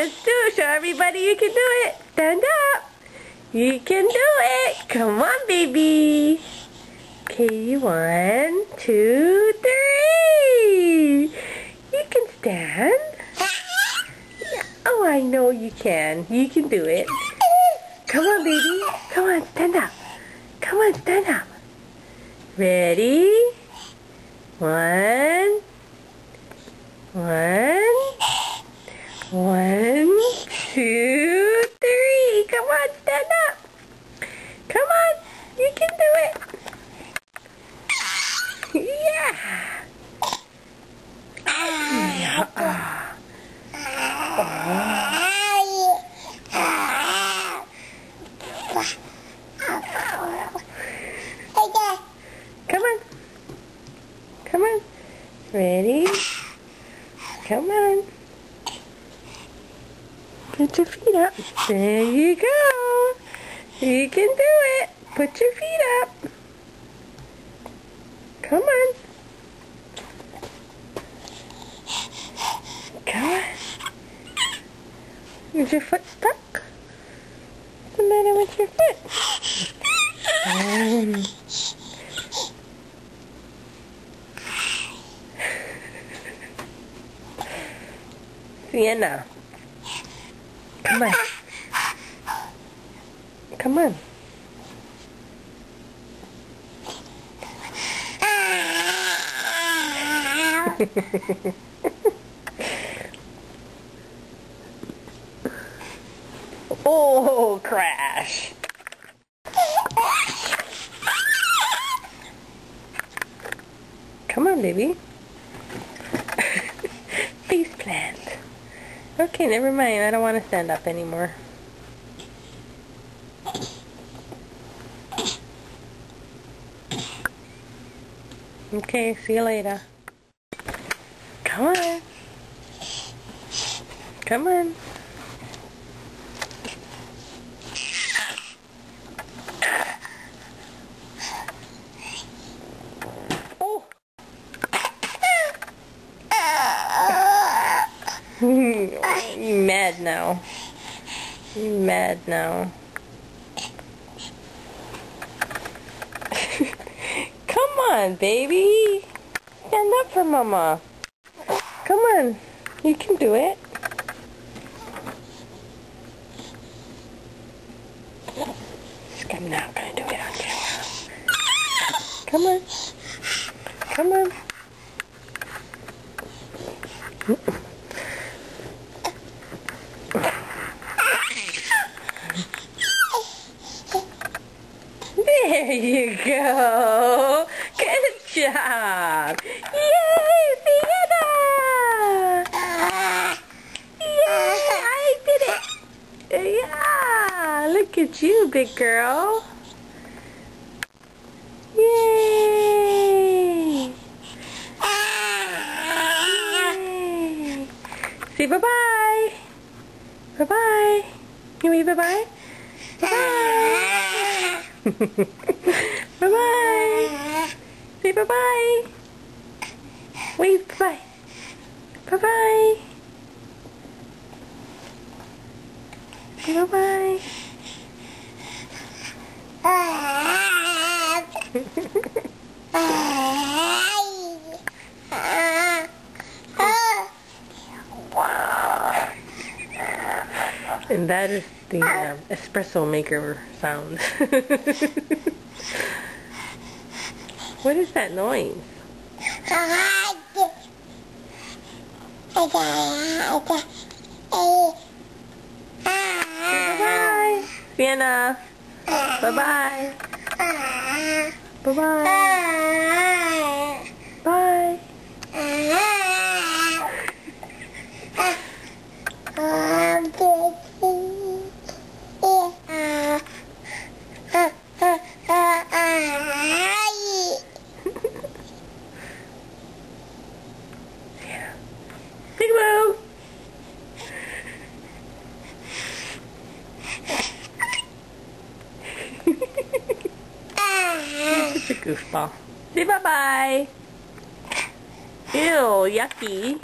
let's do it. Show everybody you can do it. Stand up. You can do it. Come on, baby. Okay, 1, 2, 3. You can stand. Yeah. Oh, I know you can. You can do it. Come on, baby. Come on, stand up. Come on, stand up. Ready? 1, 2, 3. Come on, stand up. Come on, you can do it. Yeah. Come on. Come on. Ready? Come on. Put your feet up. There you go. You can do it. Put your feet up. Come on. Come on. Is your foot stuck? What's the matter with your foot? Sienna. Come on. Come on. Oh, crash. Come on, baby. Face plant. Okay, never mind. I don't want to stand up anymore. Okay, see you later. Come on. Come on. Oh. You mad now. You mad now. Come on, baby. Stand up for Mama. Come on. You can do it. I'm not going to do it on camera. Come on. Come on. There you go. Good job. Yay, Sienna! Yay, I did it. Yeah, look at you, big girl. Yay. Yay. Say bye-bye. Bye-bye. Can we bye-bye? Bye-bye. Bye-bye. Say bye-bye. Wave bye. Bye-bye. Say bye-bye. And that is the espresso maker sound. What is that noise? Bye-bye. Sienna. Bye-bye. Bye-bye. Bye. Peekaboo! Such a goofball. Say bye-bye. Ew, yucky.